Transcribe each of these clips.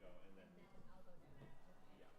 go, and then I'll go do that. yeah.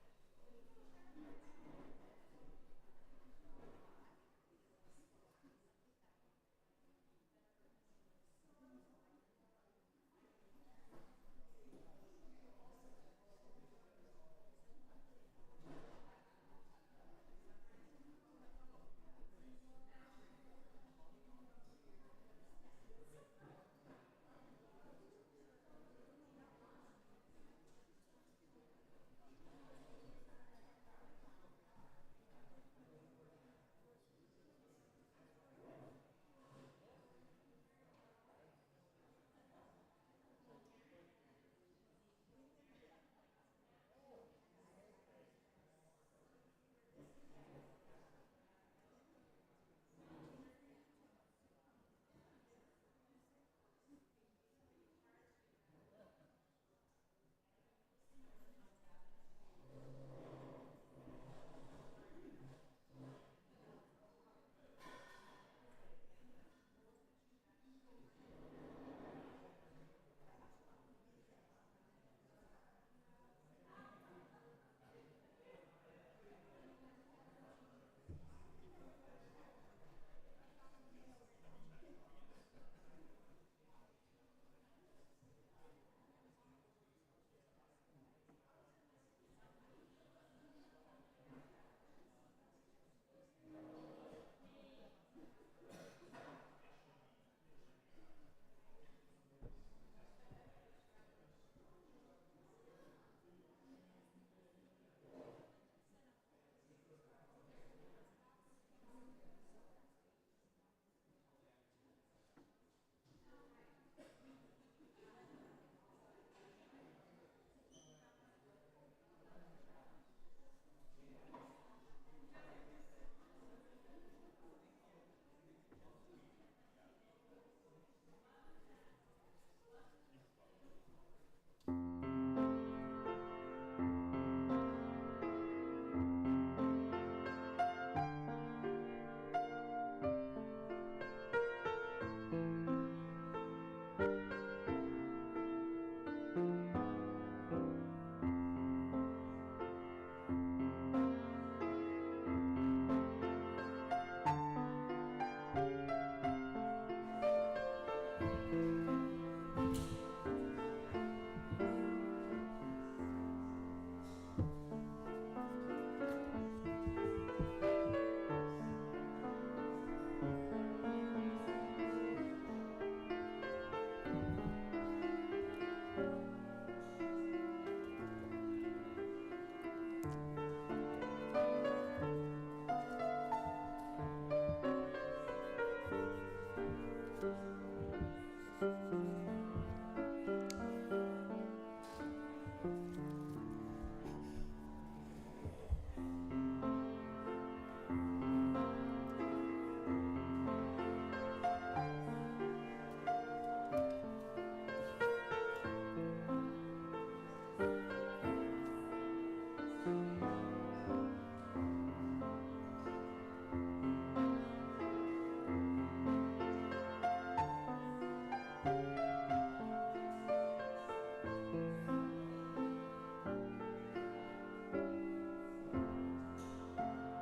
Our gathering song for the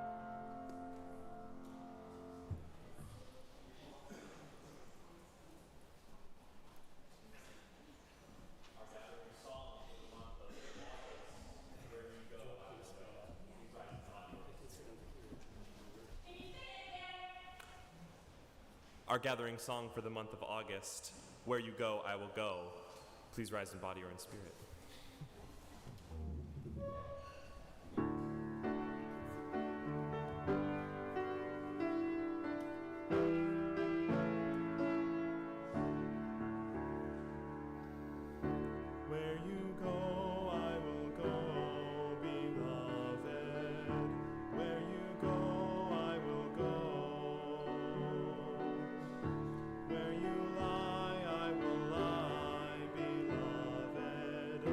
month of August, where you go, I will go. Please rise and body. Our gathering song for the month of August, where you go, I will go. Please rise in body or in spirit. Where you go, I will go, beloved. Where you go, I will go. Where you lie, I will lie, beloved.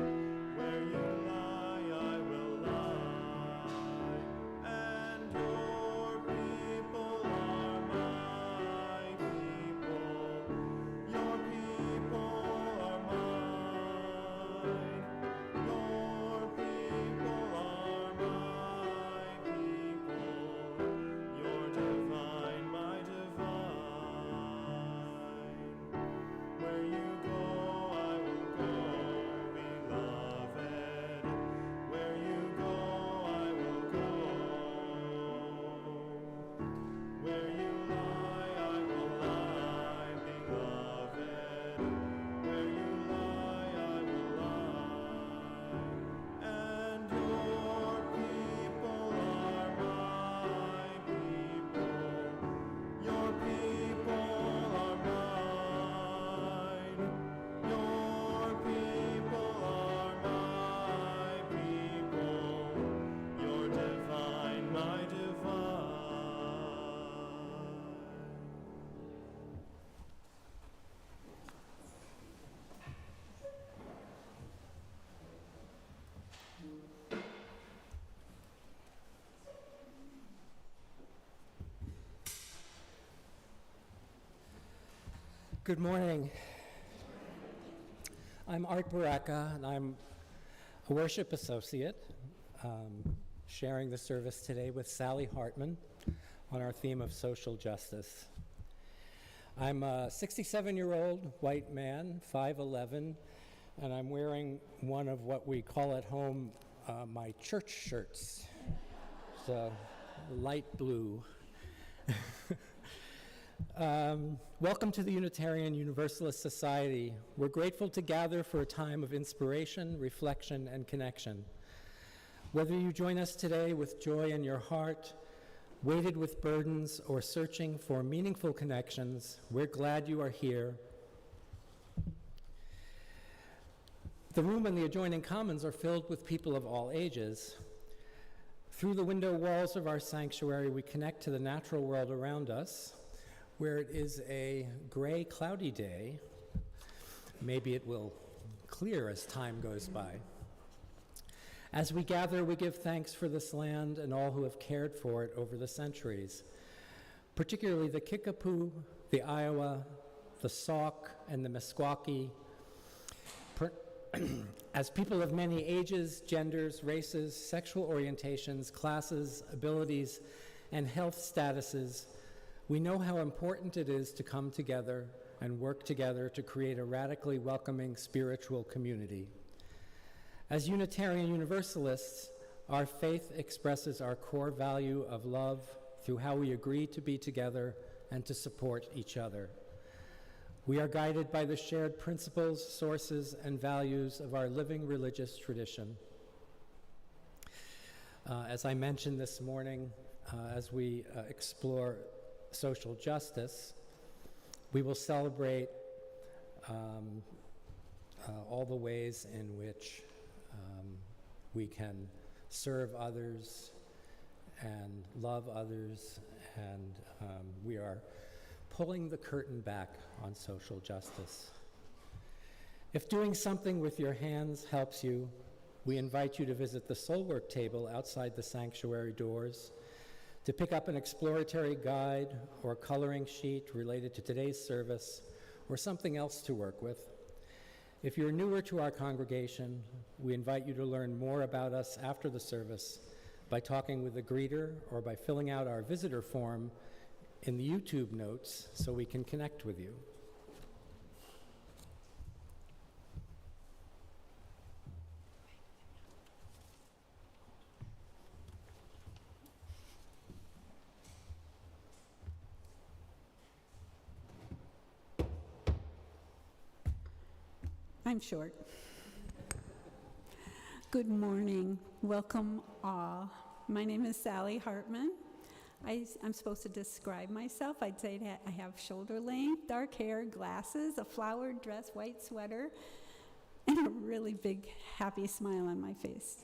Good morning. I'm Art Baraka, and I'm a worship associate, sharing the service today with Sally Hartman on our theme of social justice. I'm a 67-year-old white man, 5'11", and I'm wearing one of what we call at home my church shirts. It's light blue. Welcome to the Unitarian Universalist Society. We're grateful to gather for a time of inspiration, reflection, and connection. Whether you join us today with joy in your heart, weighted with burdens, or searching for meaningful connections, we're glad you are here. The room and the adjoining commons are filled with people of all ages. Through the window walls of our sanctuary, we connect to the natural world around us, where it is a gray, cloudy day. Maybe it will clear as time goes by. As we gather, we give thanks for this land and all who have cared for it over the centuries, particularly the Kickapoo, the Iowa, the Sauk, and the Meskwaki. As people of many ages, genders, races, sexual orientations, classes, abilities, and health statuses, we know how important it is to come together and work together to create a radically welcoming spiritual community. As Unitarian Universalists, our faith expresses our core value of love through how we agree to be together and to support each other. We are guided by the shared principles, sources, and values of our living religious tradition. As I mentioned this morning, as we explore social justice, we will celebrate all the ways in which we can serve others and love others, and we are pulling the curtain back on social justice. If doing something with your hands helps you, we invite you to visit the Soulwork table outside the sanctuary doors to pick up an exploratory guide or coloring sheet related to today's service or something else to work with. If you're newer to our congregation, we invite you to learn more about us after the service by talking with the greeter or by filling out our visitor form in the YouTube notes so we can connect with you. I'm short. Good morning. Welcome all. My name is Sally Hartman. I'm supposed to describe myself. I'd say that I have shoulder length, dark hair, glasses, a flowered dress, white sweater, and a really big happy smile on my face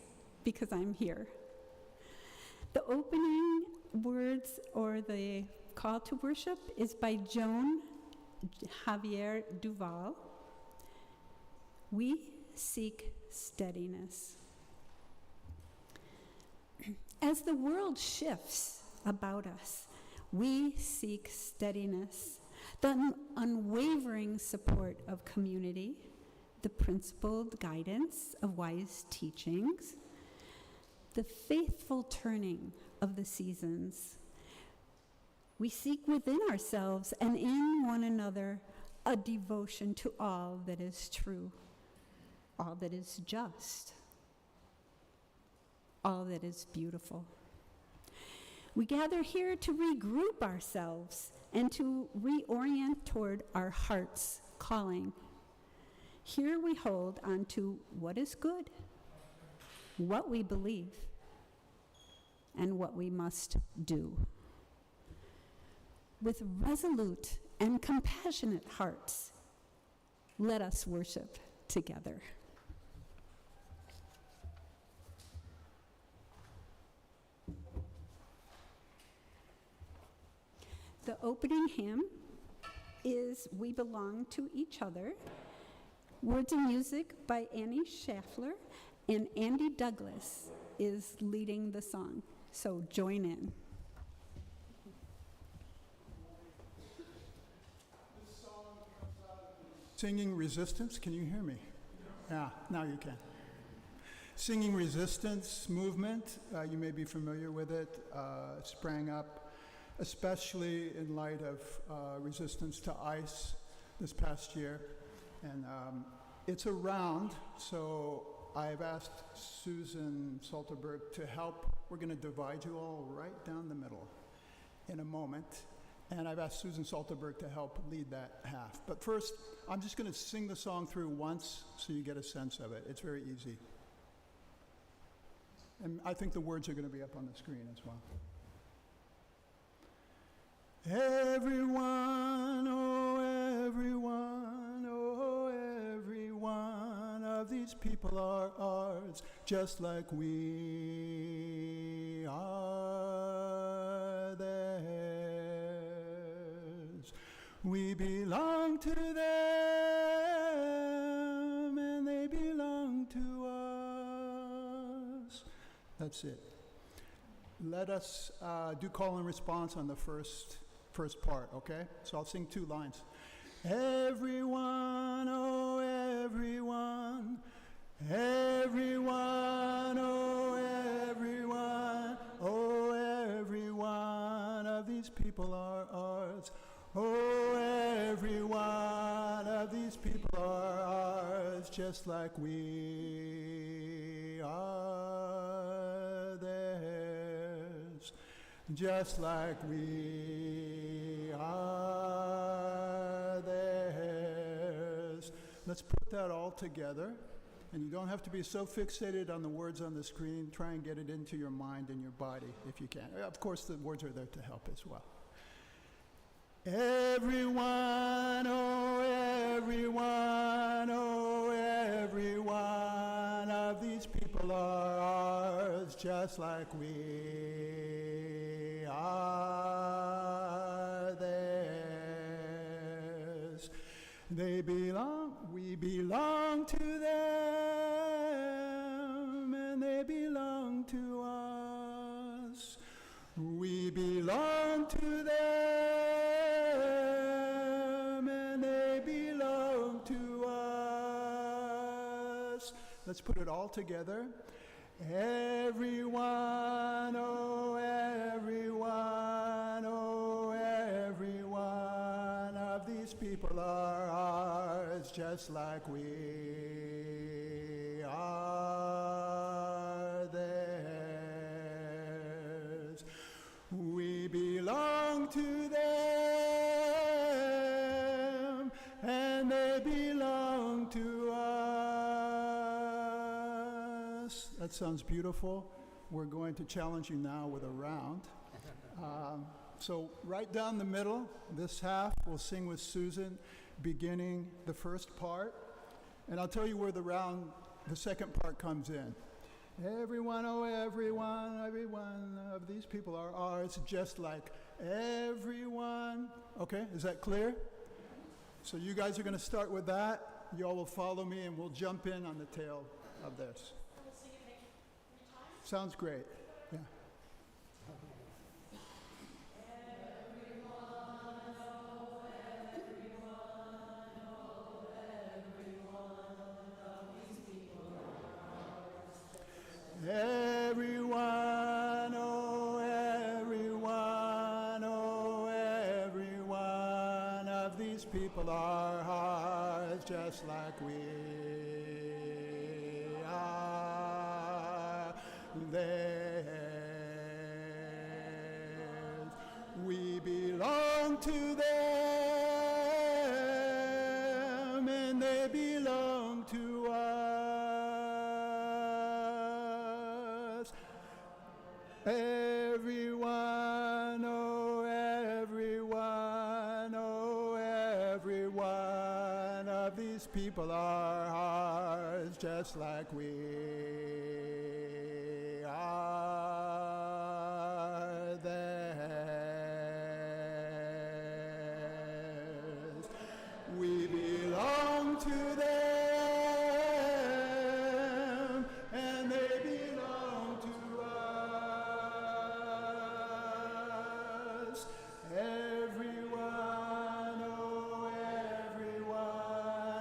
because I'm here. The opening words or the call to worship is by Joan Javier Duval. We seek steadiness. As the world shifts about us, we seek steadiness, the unwavering support of community, the principled guidance of wise teachings, the faithful turning of the seasons. We seek within ourselves and in one another a devotion to all that is true, all that is just, all that is beautiful. We gather here to regroup ourselves and to reorient toward our heart's calling. Here we hold on to what is good, what we believe, and what we must do. With resolute and compassionate hearts, let us worship together. The opening hymn is We Belong to Each Other, words and music by Annie Schaffler, and Andy Douglas is leading the song, so join in. This song comes Singing Resistance, can you hear me? Yeah, now you can. Singing Resistance movement, you may be familiar with it, sprang up especially in light of resistance to ICE this past year. And it's around, so I've asked Susan Salterberg to help. We're going to divide you all right down the middle in a moment. And I've asked Susan Salterberg to help lead that half. But first, I'm just going to sing the song through once so you get a sense of it. It's very easy. And I think the words are going to be up on the screen as well. Everyone, oh everyone, oh everyone of these people are ours, just like we are theirs. We belong to them and they belong to us. That's it. Let us do call and response on the first part, okay? So I'll sing 2 lines. Everyone, oh everyone, everyone, oh everyone, oh everyone of these people are ours. Oh, every one of these people are ours, just like we are theirs, just like we are theirs. Let's put that all together, and you don't have to be so fixated on the words on the screen. Try and get it into your mind and your body if you can. Of course, the words are there to help as well. Everyone, oh everyone, oh everyone of these people are ours, just like we are theirs. They belong, we belong to them, and they belong to us. We belong to them. Let's put it all together. Everyone, oh everyone, oh everyone of these people are ours, just like we are theirs. We belong to them, and they belong to us. That sounds beautiful. We're going to challenge you now with a round. So right down the middle, this half, we'll sing with Susan, beginning the first part. And I'll tell you where the second part comes in. Everyone, oh everyone, everyone of these people are ours, just like everyone. Okay, is that clear? So you guys are going to start with that. You all will follow me, and we'll jump in on the tail of this. Sounds great. Yeah. Everyone, oh everyone, oh everyone of these people are ours, just like we are theirs. We belong to them, and they belong to us. Everyone, oh everyone, oh everyone of these people are ours, just like we are theirs. We belong to them, and they belong to us. Everyone, oh everyone,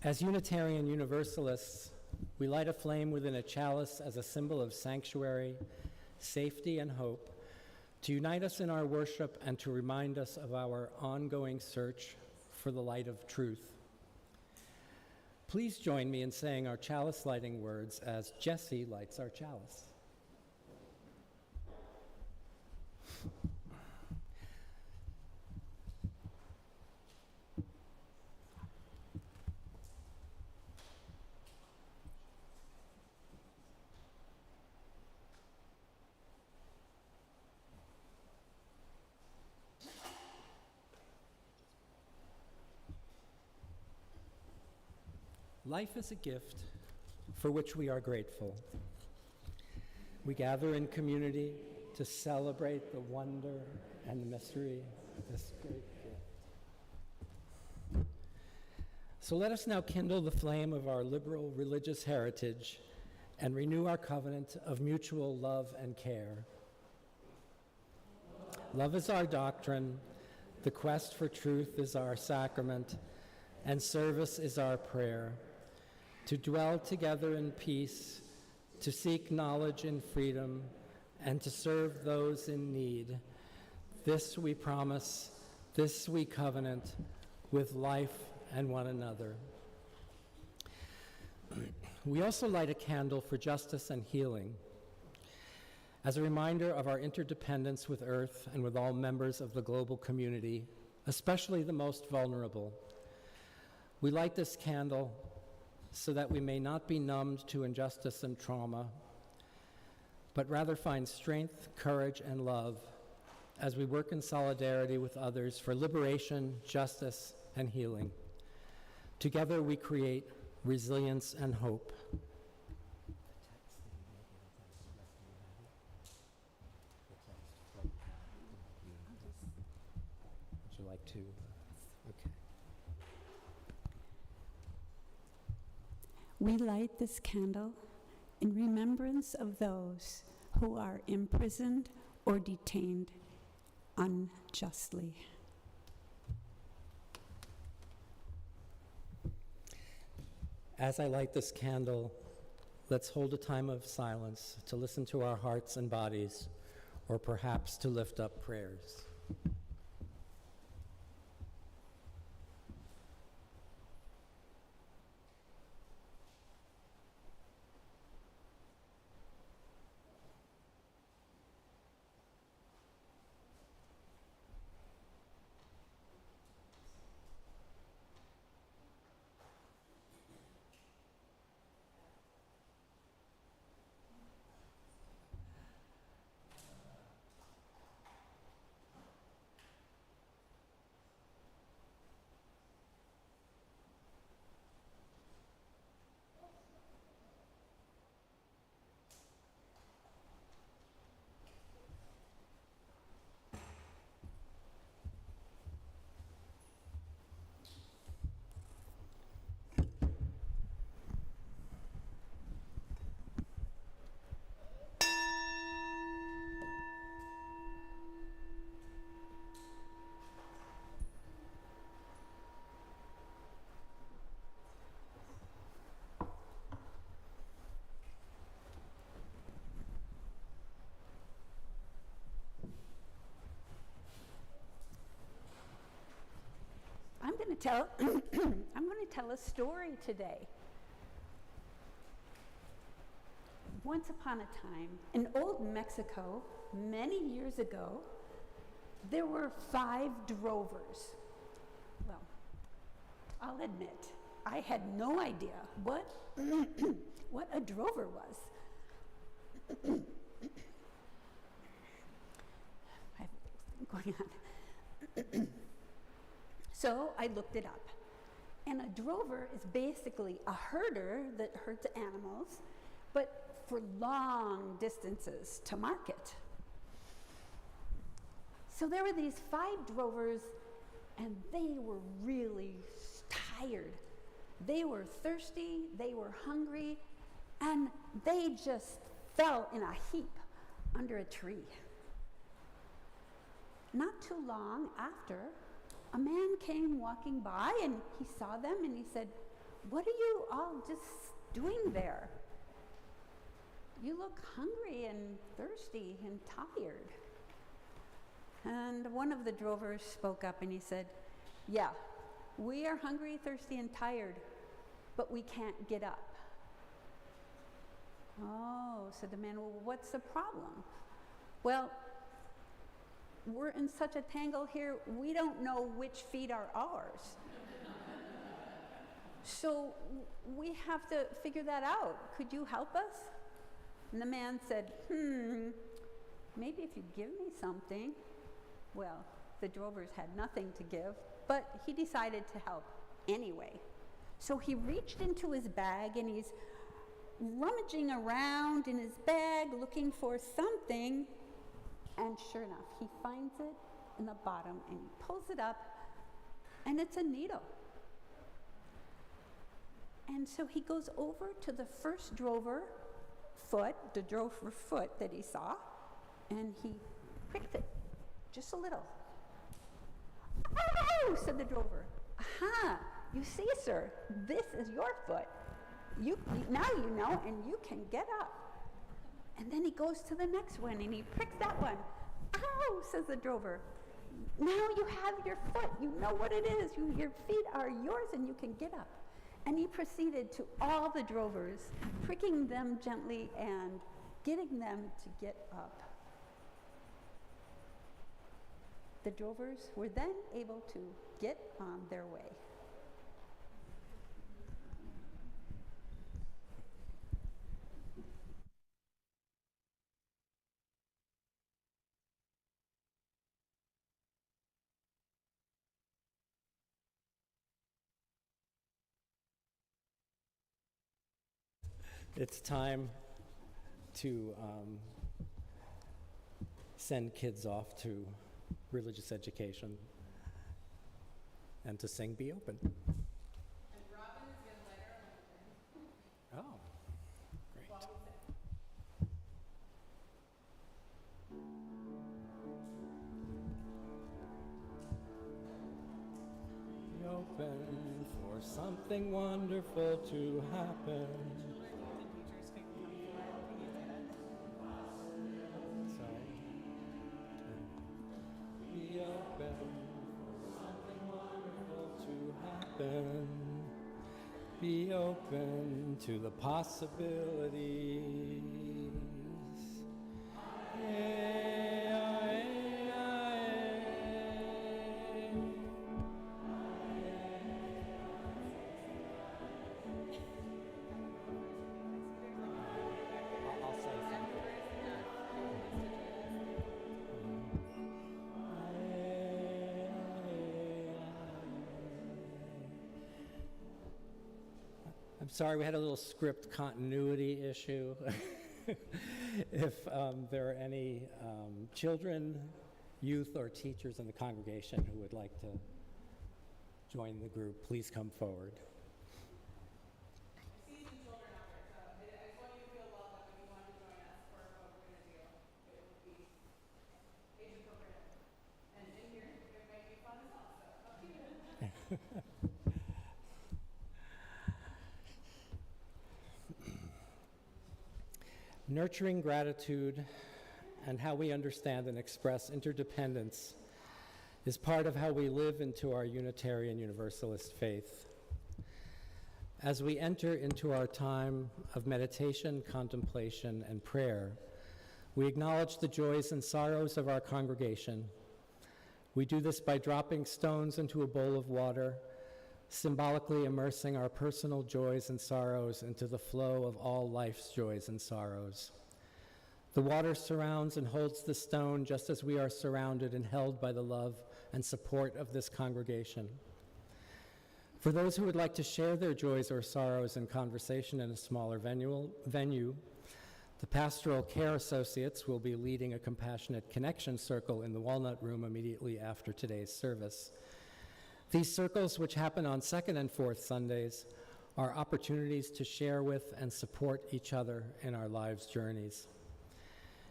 As Unitarian Universalists, we light a flame within a chalice as a symbol of sanctuary, safety, and hope, to unite us in our worship and to remind us of our ongoing search for the light of truth. Please join me in saying our chalice lighting words as Jesse lights our chalice. Life is a gift for which we are grateful. We gather in community to celebrate the wonder and the mystery of this great gift. So let us now kindle the flame of our liberal religious heritage and renew our covenant of mutual love and care. Love is our doctrine, the quest for truth is our sacrament, and service is our prayer. To dwell together in peace, to seek knowledge in freedom, and to serve those in need. This we promise, this we covenant, with life and one another. We also light a candle for justice and healing, as a reminder of our interdependence with Earth and with all members of the global community, especially the most vulnerable. We light this candle so that we may not be numbed to injustice and trauma, but rather find strength, courage, and love as we work in solidarity with others for liberation, justice, and healing. Together we create resilience and hope. Would you like to? Okay. We light this candle in remembrance of those who are imprisoned or detained unjustly. As I light this candle, let's hold a time of silence to listen to our hearts and bodies, or perhaps to lift up prayers. I'm going to tell a story today. Once upon a time, in old Mexico, many years ago, there were 5 drovers. Well, I'll admit, I had no idea what a drover was. I have going on. So I looked it up. And a drover is basically a herder that herds animals, but for long distances to market. So there were these 5 drovers, and they were really tired. They were thirsty, they were hungry, and they just fell in a heap under a tree. Not too long after, a man came walking by and he saw them and he said, what are you all just doing there? You look hungry and thirsty and tired. And one of the drovers spoke up and he said, yeah, we are hungry, thirsty, and tired, but we can't get up. Oh, said the man, well, what's the problem? Well, we're in such a tangle here, we don't know which feet are ours. So we have to figure that out. Could you help us? And the man said, maybe if you give me something. Well, the drovers had nothing to give, but he decided to help anyway. So he reached into his bag and he's rummaging around in his bag looking for something, and sure enough, he finds it in the bottom and he pulls it up, and it's a needle. And so he goes over to the first drover foot that he saw, and he pricked it just a little. Oh, said the drover. Aha, you see, sir, this is your foot. Now you know, and you can get up. And then he goes to the next one and he pricks that one. Ow, says the drover. Now you have your foot. You know what it is. Your feet are yours and you can get up. And he proceeded to all the drovers, pricking them gently and getting them to get up. The drovers were then able to get on their way. It's time to send kids off to religious education and to sing Be Open. And Robin is going to light our lantern. Oh, great. While we sing. Be open for something wonderful to happen. Be open for something wonderful to happen. Be open to the possibilities. I'll say something. I'm sorry, we had a little script continuity issue. If there are any children, youth, or teachers in the congregation who would like to join the group, please come forward. I see some children out there, so I just want you to feel welcome if you want to join us for what we're going to do. It would be age appropriate. And in here, it might be fun as well, so up to you. Nurturing gratitude and how we understand and express interdependence is part of how we live into our Unitarian Universalist faith. As we enter into our time of meditation, contemplation, and prayer, we acknowledge the joys and sorrows of our congregation. We do this by dropping stones into a bowl of water, symbolically immersing our personal joys and sorrows into the flow of all life's joys and sorrows. The water surrounds and holds the stone just as we are surrounded and held by the love and support of this congregation. For those who would like to share their joys or sorrows in conversation in a smaller venue, the Pastoral Care Associates will be leading a Compassionate Connection Circle in the Walnut Room immediately after today's service. These circles, which happen on second and fourth Sundays, are opportunities to share with and support each other in our lives' journeys.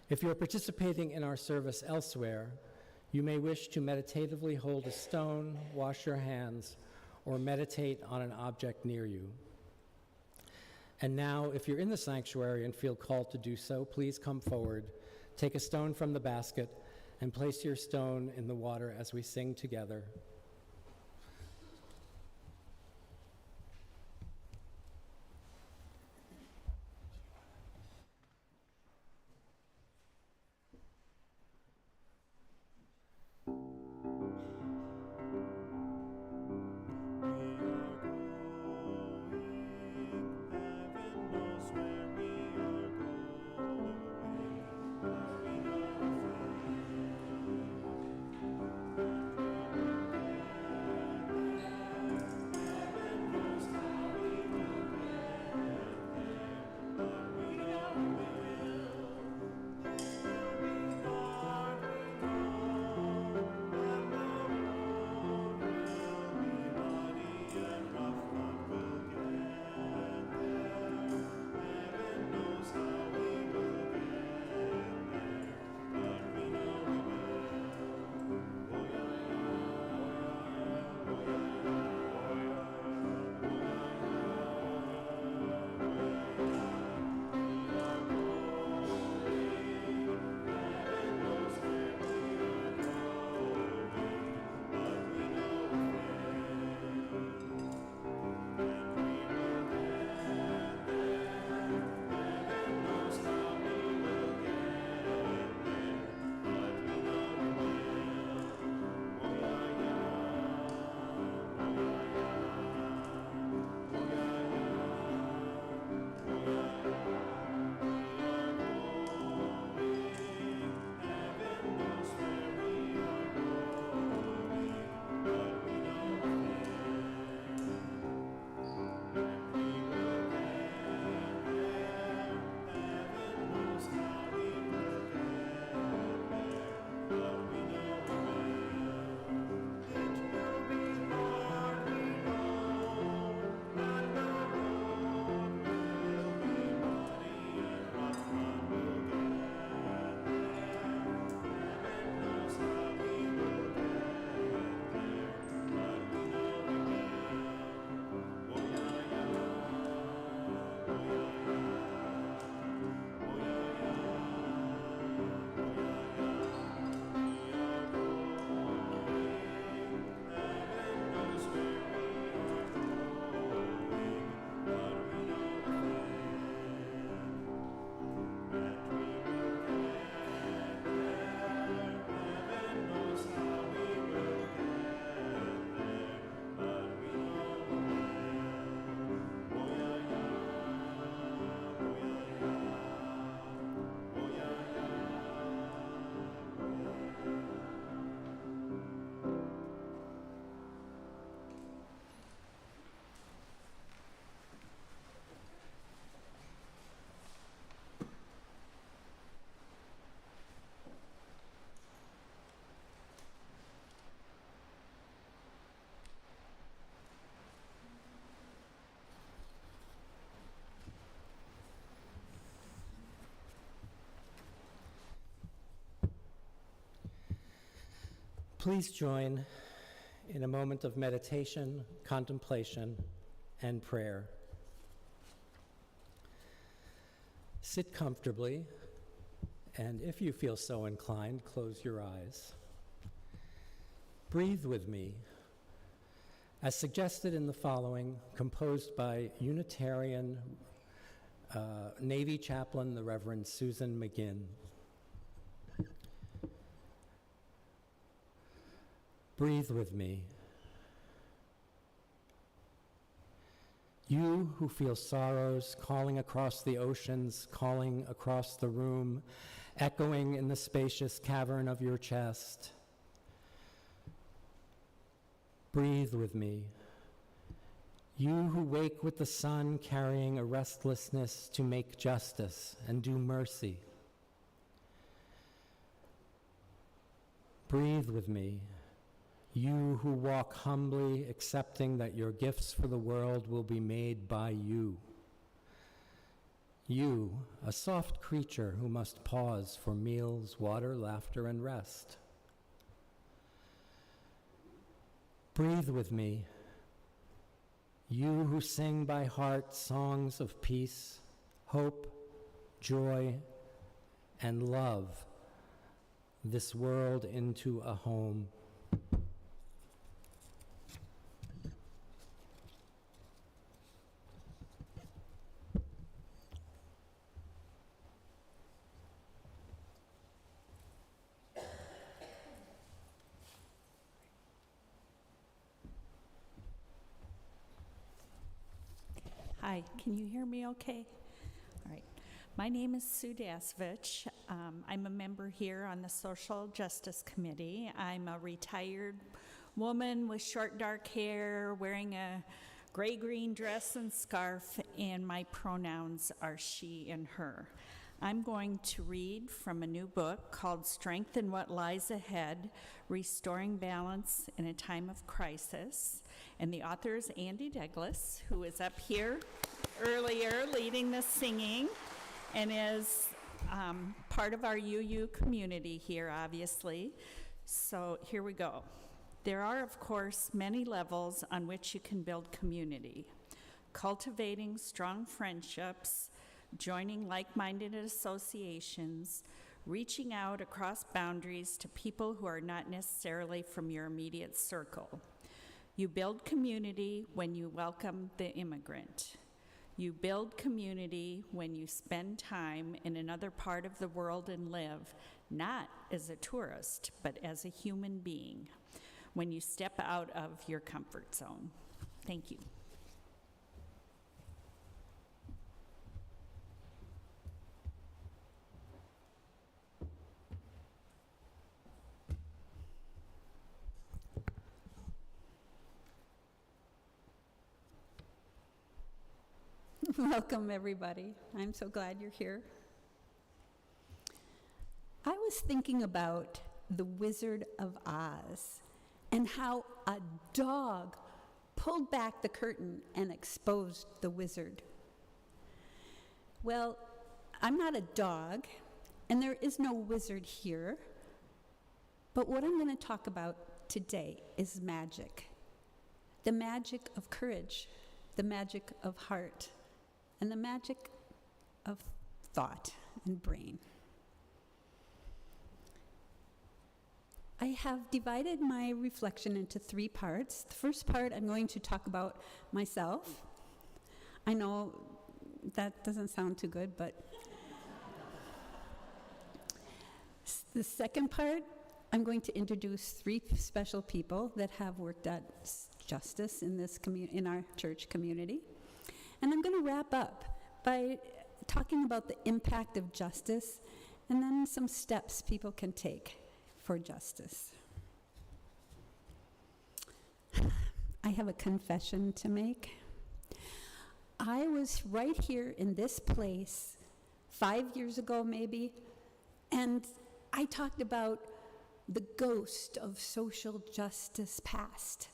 If you're participating in our service elsewhere, you may wish to meditatively hold a stone, wash your hands, or meditate on an object near you. And now, if you're in the sanctuary and feel called to do so, please come forward, take a stone from the basket, and place your stone in the water as we sing together. Please join in a moment of meditation, contemplation, and prayer. Sit comfortably, and if you feel so inclined, close your eyes. Breathe with me, as suggested in the following, composed by Unitarian Navy Chaplain, the Reverend Susan McGinn. Breathe with me. You who feel sorrows calling across the oceans, calling across the room, echoing in the spacious cavern of your chest. Breathe with me. You who wake with the sun carrying a restlessness to make justice and do mercy. Breathe with me. You who walk humbly, accepting that your gifts for the world will be made by you. You, a soft creature who must pause for meals, water, laughter, and rest. Breathe with me. You who sing by heart songs of peace, hope, joy, and love, this world into a home. Hi, can you hear me okay? All right. My name is Sue Dasvich. I'm a member here on the Social Justice Committee. I'm a retired woman with short dark hair, wearing a gray-green dress and scarf, and my pronouns are she and her. I'm going to read from a new book called Strength in What Lies Ahead, Restoring Balance in a Time of Crisis. And the author is Andy Douglas, who is up here earlier leading the singing and is part of our UU community here, obviously. So here we go. There are, of course, many levels on which you can build community. Cultivating strong friendships, joining like-minded associations, reaching out across boundaries to people who are not necessarily from your immediate circle. You build community when you welcome the immigrant. You build community when you spend time in another part of the world and live, not as a tourist, but as a human being, when you step out of your comfort zone. Thank you. Welcome, everybody. I'm so glad you're here. I was thinking about The Wizard of Oz and how a dog pulled back the curtain and exposed the wizard. Well, I'm not a dog, and there is no wizard here, but what I'm going to talk about today is magic. The magic of courage, the magic of heart, and the magic of thought and brain. I have divided my reflection into 3 parts. The first part, I'm going to talk about myself. I know that doesn't sound too good, but the second part, I'm going to introduce 3 special people that have worked at justice in this in our church community. And I'm going to wrap up by talking about the impact of justice and then some steps people can take for justice. I have a confession to make. I was right here in this place 5 years ago maybe, and I talked about the ghost of social justice past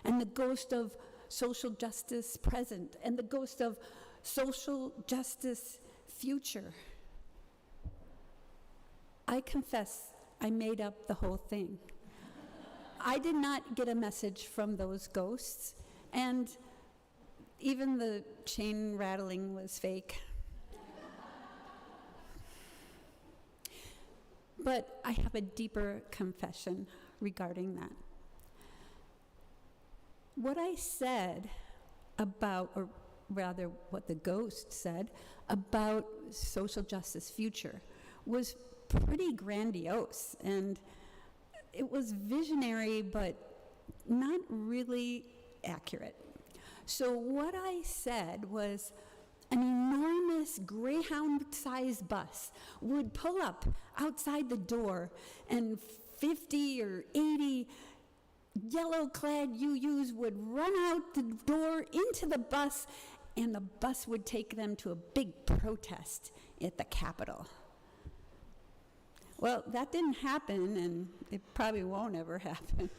and the ghost of social justice present, and the ghost of social justice future. I confess I made up the whole thing. I did not get a message from those ghosts, and even the chain rattling was fake. But I have a deeper confession regarding that. What I said about, or rather what the ghost said about social justice future was pretty grandiose, and it was visionary but not really accurate. So what I said was an enormous Greyhound-sized bus would pull up outside the door, and 50 or 80 yellow-clad UUs would run out the door into the bus, and the bus would take them to a big protest at the Capitol. Well, that didn't happen, and it probably won't ever happen.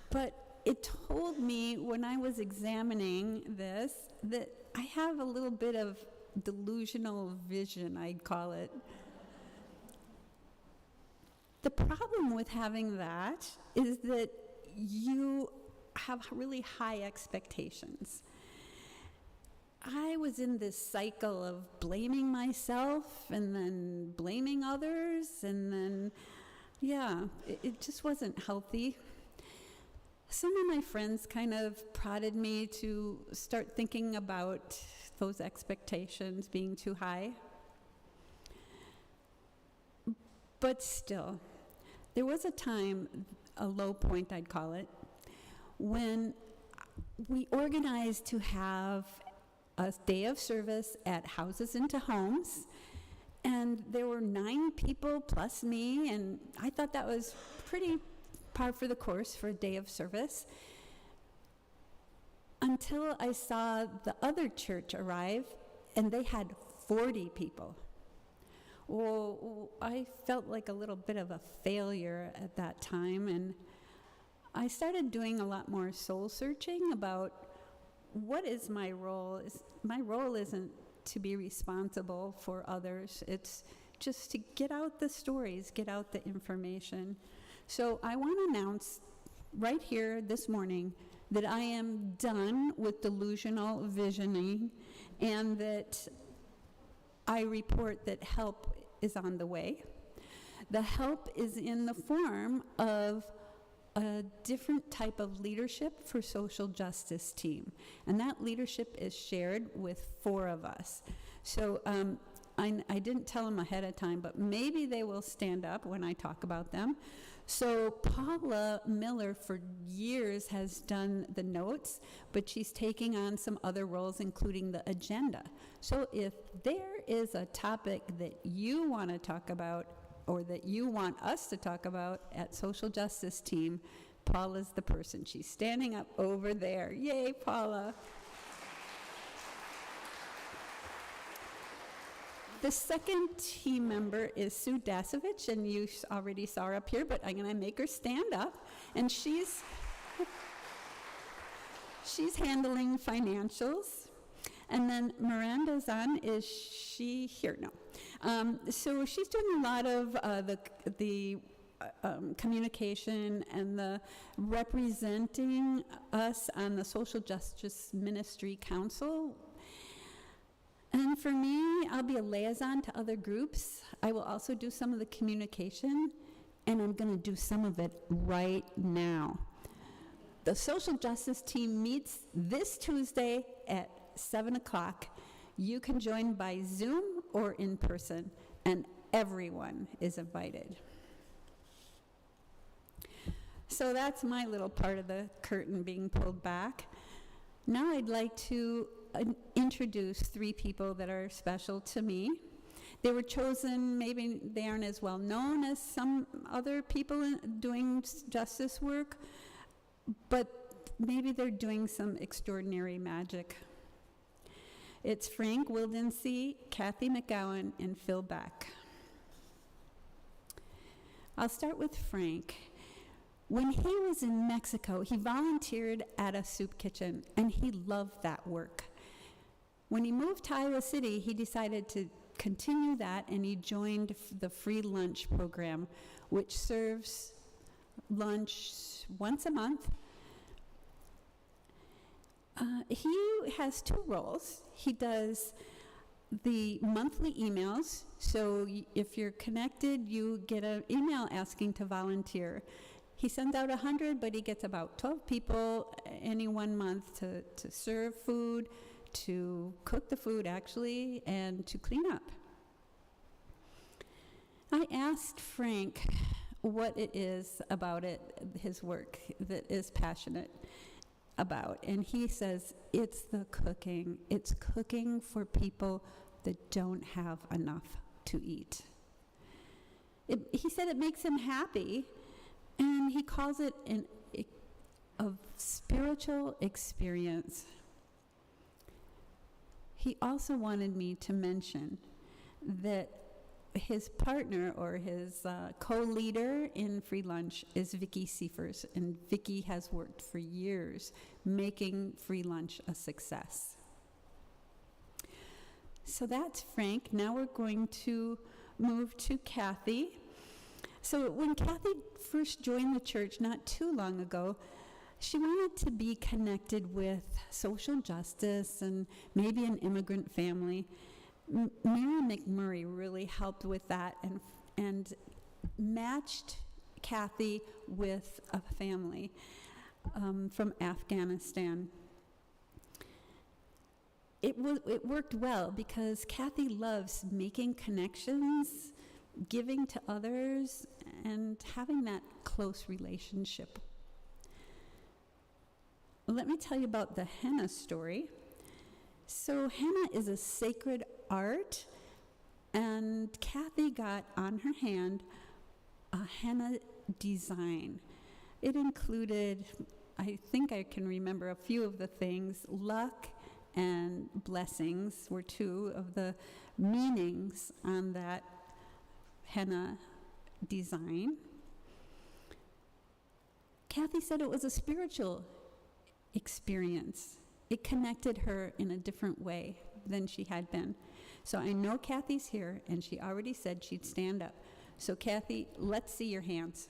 But it told me when I was examining this that I have a little bit of delusional vision, I'd call it. The problem with having that is that you have really high expectations. I was in this cycle of blaming myself and then blaming others, and then, yeah, it just wasn't healthy. Some of my friends kind of prodded me to start thinking about those expectations being too high. But still, there was a time, a low point I'd call it, when we organized to have a day of service at Houses into Homes, and there were 9 people plus me, and I thought that was pretty par for the course for a day of service, until I saw the other church arrive, and they had 40 people. Well, I felt like a little bit of a failure at that time, and I started doing a lot more soul searching about what is my role. My role isn't to be responsible for others. It's just to get out the stories, get out the information. So I want to announce right here this morning that I am done with delusional visioning, and that I report that help is on the way. The help is in the form of a different type of leadership for social justice team, and that leadership is shared with 4 of us. So I didn't tell them ahead of time, but maybe they will stand up when I talk about them. So Paula Miller for years has done the notes, but she's taking on some other roles, including the agenda. So if there is a topic that you want to talk about, or that you want us to talk about at Social Justice Team, Paula's the person. She's standing up over there. Yay, Paula. The second team member is Sue Dasovich, and you already saw her up here, but I'm going to make her stand up. And she's handling financials. And then Miranda Zahn, is she here? No. So she's doing a lot of the communication and the representing us on the Social Justice Ministry Council. And for me, I'll be a liaison to other groups. I will also do some of the communication, and I'm going to do some of it right now. The Social Justice Team meets this Tuesday at 7 o'clock. You can join by Zoom or in person, and everyone is invited. So that's my little part of the curtain being pulled back. Now I'd like to introduce 3 people that are special to me. They were chosen, maybe they aren't as well known as some other people doing justice work, but maybe they're doing some extraordinary magic. It's Frank Wildense, Kathy McGowan, and Phil Beck. I'll start with Frank. When he was in Mexico, he volunteered at a soup kitchen, and he loved that work. When he moved to Iowa City, he decided to continue that, and he joined the free lunch program, which serves lunch once a month. He has 2 roles. He does the monthly emails, so if you're connected, you get an email asking to volunteer. He sends out 100, but he gets about 12 people any one month to serve food, to cook the food actually, and to clean up. I asked Frank what it is about his work, that is passionate about, and he says it's the cooking. It's cooking for people that don't have enough to eat. He said it makes him happy, and he calls it a spiritual experience. He also wanted me to mention that his partner, or his co-leader in Free Lunch, is Vicki Seifers, and Vicki has worked for years making Free Lunch a success. So that's Frank. Now we're going to move to Kathy. So when Kathy first joined the church not too long ago, She wanted to be connected with social justice and maybe an immigrant family. Mary McMurray really helped with that and matched Kathy with a family from Afghanistan. It worked well because Kathy loves making connections, giving to others, and having that close relationship. Let me tell you about the henna story. So henna is a sacred art, and Kathy got on her hand a henna design. It included, I think I can remember a few of the things. Luck and blessings were two of the meanings on that henna design. Kathy said it was a spiritual experience. It connected her in a different way than she had been. So I know Kathy's here, and she already said she'd stand up. So Kathy, let's see your hands.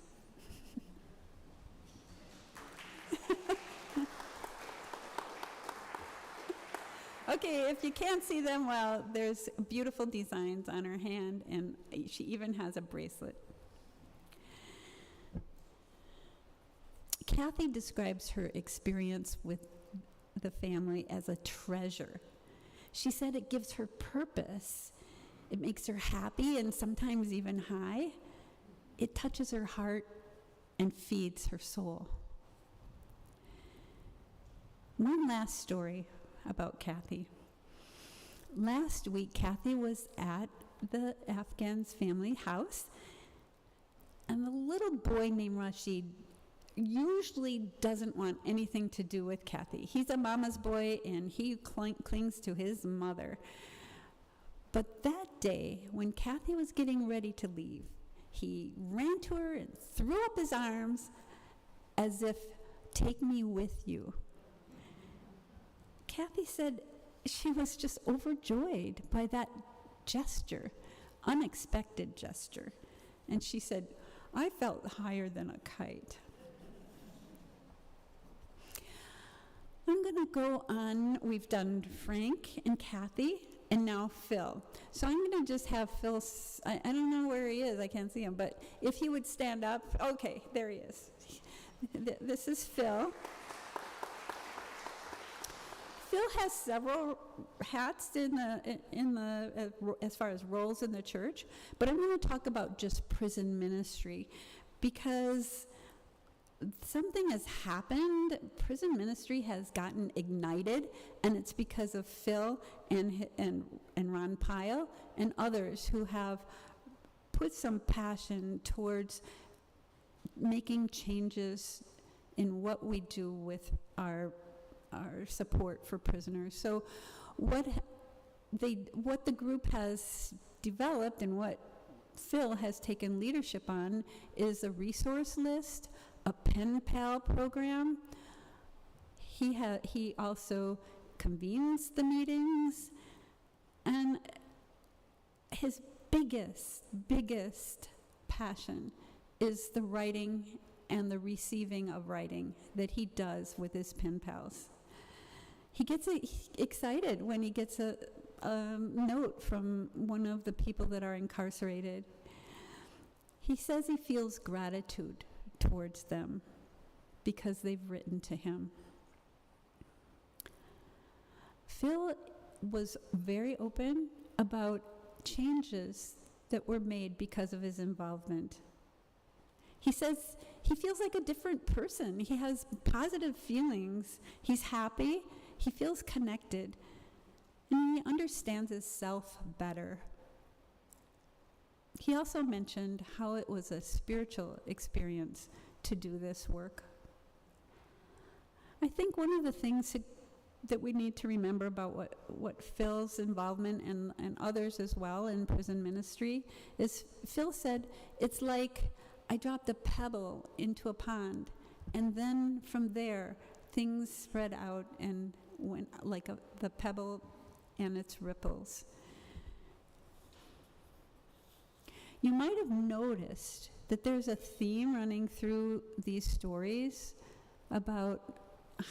Okay, if you can't see them, well, there's beautiful designs on her hand, and she even has a bracelet. Kathy describes her experience with the family as a treasure. She said it gives her purpose. It makes her happy and sometimes even high. It touches her heart and feeds her soul. One last story about Kathy. Last week, Kathy was at the Afghan's family house, and the little boy named Rashid usually doesn't want anything to do with Kathy. He's a mama's boy, and he clings to his mother. But that day, when Kathy was getting ready to leave, he ran to her and threw up his arms as if, "Take me with you." Kathy said she was just overjoyed by that gesture, unexpected gesture. And she said, "I felt higher than a kite." I'm going to go on. We've done Frank and Kathy, and now Phil. So I'm going to just have Phil, I don't know where he is, I can't see him, but if he would stand up. Okay, there he is. This is Phil. Phil has several hats as far as roles in the church, but I'm going to talk about just prison ministry because something has happened. Prison ministry has gotten ignited, and it's because of Phil and Ron Pyle and others who have put some passion towards making changes in what we do with our support for prisoners. So what the group has developed and what Phil has taken leadership on is a resource list, a pen pal program. He also convenes the meetings, and his biggest passion is the writing and the receiving of writing that he does with his pen pals. He gets excited when he gets a note from one of the people that are incarcerated. He says he feels gratitude towards them because they've written to him. Phil was very open about changes that were made because of his involvement. He says he feels like a different person. He has positive feelings. He's happy. He feels connected. And he understands himself better. He also mentioned how it was a spiritual experience to do this work. I think one of the things that we need to remember about what Phil's involvement and others as well in prison ministry is Phil said, it's like I dropped a pebble into a pond, and then from there, things spread out and went like the pebble and its ripples. You might have noticed that there's a theme running through these stories about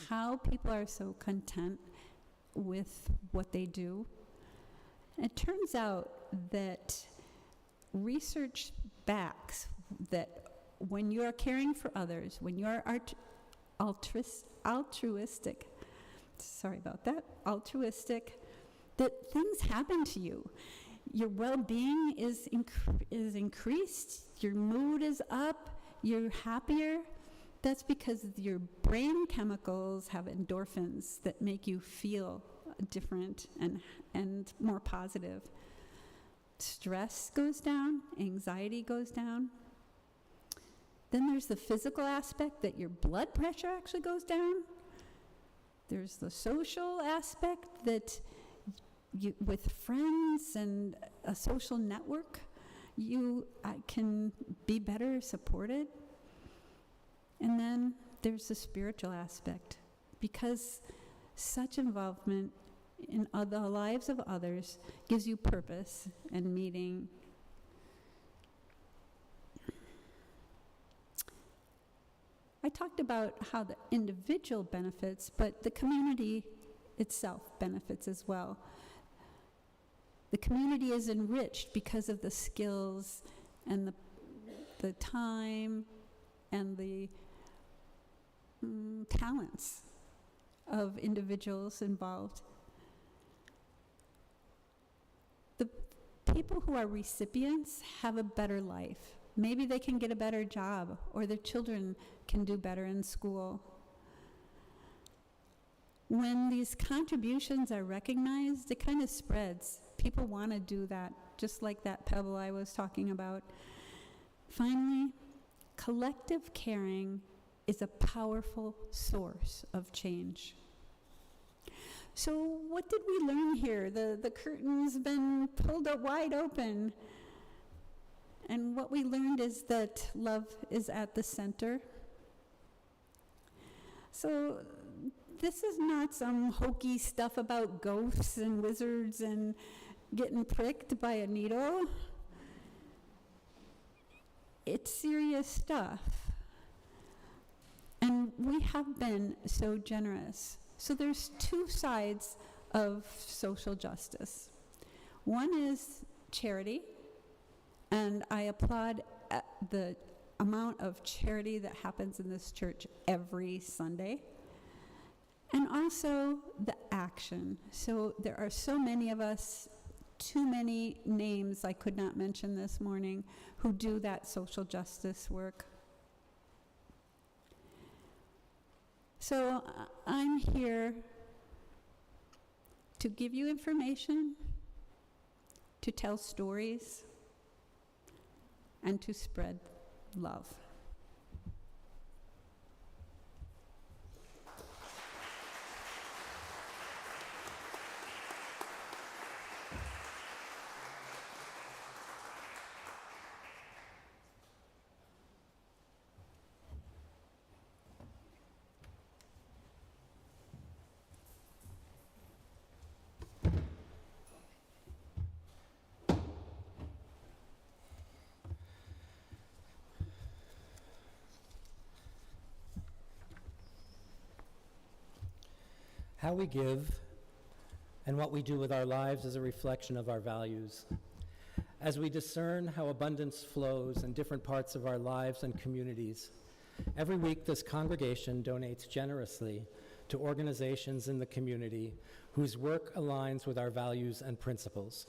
how people are so content with what they do. It turns out that research backs that when you're caring for others, when you're altruistic, sorry about that, altruistic, that things happen to you. Your well-being is increased, your mood is up, you're happier. That's because your brain chemicals have endorphins that make you feel different and more positive. Stress goes down, anxiety goes down. Then there's the physical aspect that your blood pressure actually goes down. There's the social aspect that you, with friends and a social network, you can be better supported. And then there's the spiritual aspect, because such involvement in the lives of others gives you purpose and meaning. I talked about how the individual benefits, but the community itself benefits as well. The community is enriched because of the skills and the time and the talents of individuals involved. The people who are recipients have a better life. Maybe they can get a better job, or their children can do better in school. When these contributions are recognized, it kind of spreads. People want to do that, just like that pebble I was talking about. Finally, collective caring is a powerful source of change. So what did we learn here? The curtain's been pulled wide open. And what we learned is that love is at the center. So this is not some hokey stuff about ghosts and wizards and getting pricked by a needle. It's serious stuff. And we have been so generous. So there's two sides of social justice. One is charity, and I applaud the amount of charity that happens in this church every Sunday. And also the action. So there are so many of us, too many names I could not mention this morning, who do that social justice work. So I'm here to give you information, to tell stories, and to spread love. How we give and what we do with our lives is a reflection of our values. As we discern how abundance flows in different parts of our lives and communities, every week this congregation donates generously to organizations in the community whose work aligns with our values and principles.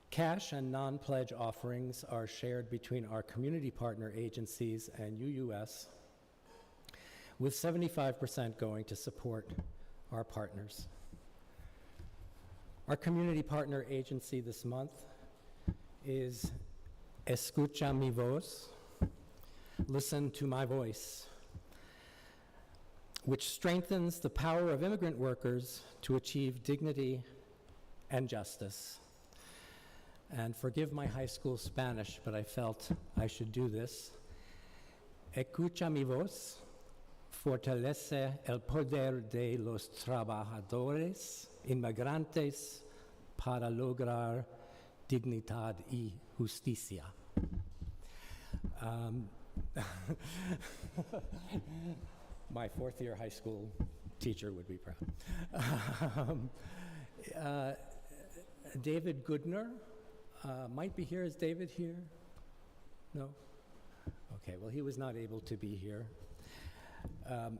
Cash and non-pledge offerings are shared between our community partner agencies and UUS, with 75% going to support our partners. Our community partner agency this month is Escucha mi voz, Listen to my voice, which strengthens the power of immigrant workers to achieve dignity and justice. And forgive my high school Spanish, but I felt I should do this. Escucha mi voz fortalece el poder de los trabajadores inmigrantes para lograr dignidad y justicia. My fourth-year high school teacher would be proud. David Goodner might be here. Is David here? No? Okay, well, he was not able to be here.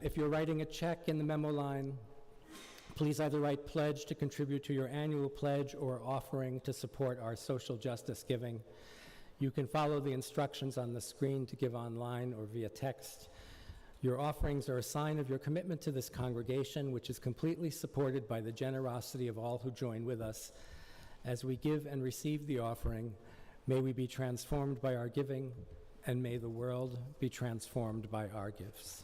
If you're writing a check in the memo line, please either write pledge to contribute to your annual pledge or offering to support our social justice giving. You can follow the instructions on the screen to give online or via text. Your offerings are a sign of your commitment to this congregation, which is completely supported by the generosity of all who join with us. As we give and receive the offering, may we be transformed by our giving, and may the world be transformed by our gifts.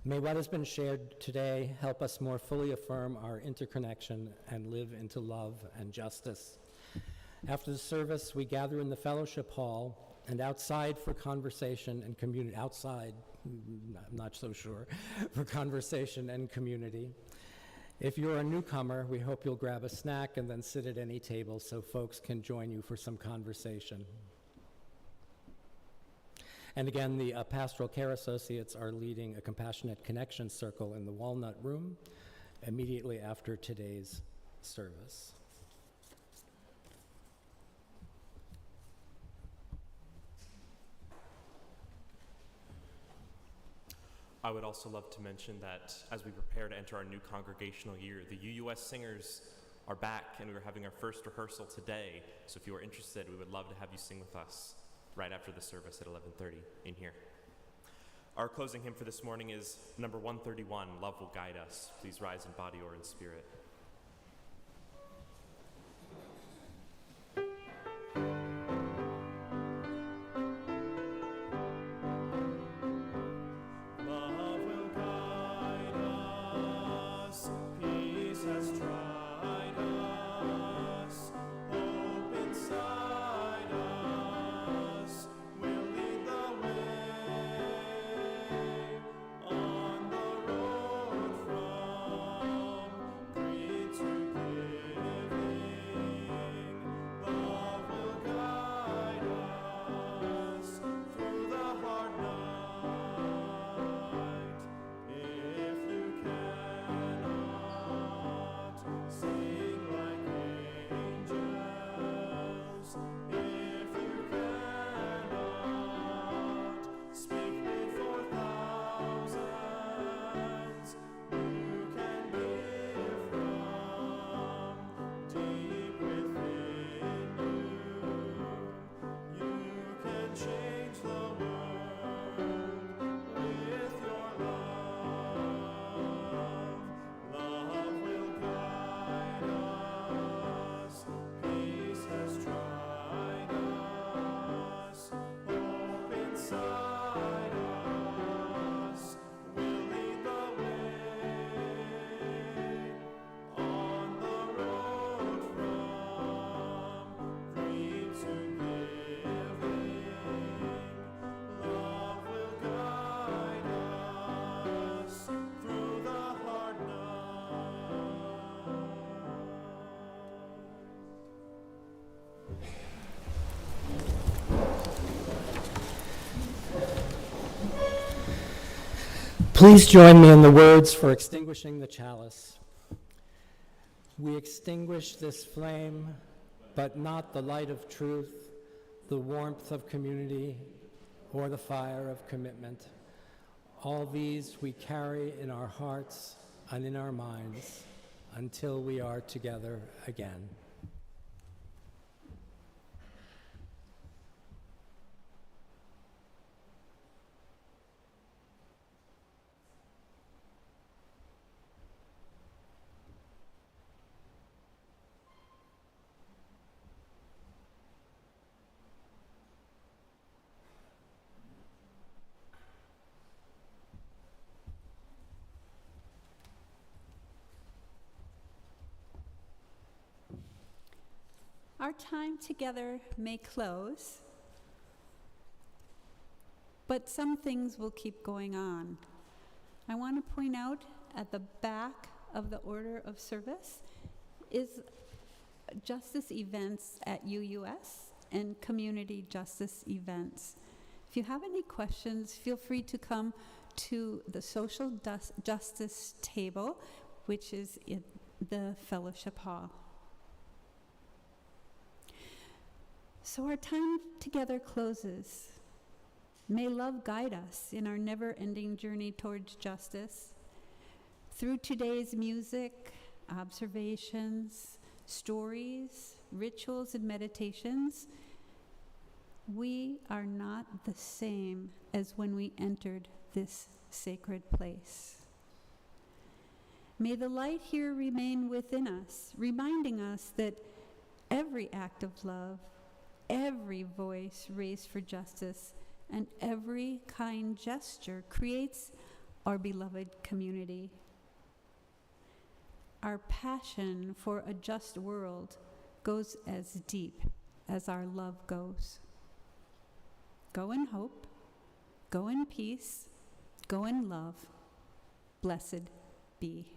May what has been shared today help us more fully affirm our interconnection and live into love and justice. After the service, we gather in the fellowship hall and outside for conversation and community. Outside, I'm not so sure, for conversation and community. If you're a newcomer, we hope you'll grab a snack and then sit at any table so folks can join you for some conversation. And again, the Pastoral Care Associates are leading a Compassionate Connection Circle in the Walnut Room immediately after today's service. I would also love to mention that as we prepare to enter our new congregational year, the UUS singers are back, and we're having our first rehearsal today. So if you are interested, we would love to have you sing with us right after the service at 11:30 in here. Our closing hymn for this morning is number 131, Love Will Guide Us. Please rise in body or in spirit. Love will guide us, peace has tried us, hope inside us will lead the way on the road from Please join me in the words for extinguishing the chalice. We extinguish this flame, but not the light of truth, the warmth of community, or the fire of commitment. All these we carry in our hearts and in our minds until we are together again. Our time together may close, but some things will keep going on. I want to point out at the back of the order of service is justice events at UUS and community justice events. If you have any questions, feel free to come to the social justice table, which is in the fellowship hall. So our time together closes. May love guide us in our never-ending journey towards justice. Through today's music, observations, stories, rituals, and meditations, we are not the same as when we entered this sacred place. May the light here remain within us, reminding us that every act of love, every voice raised for justice, and every kind gesture creates our beloved community. Our passion for a just world goes as deep as our love goes. Go in hope, go in peace, go in love. Blessed be.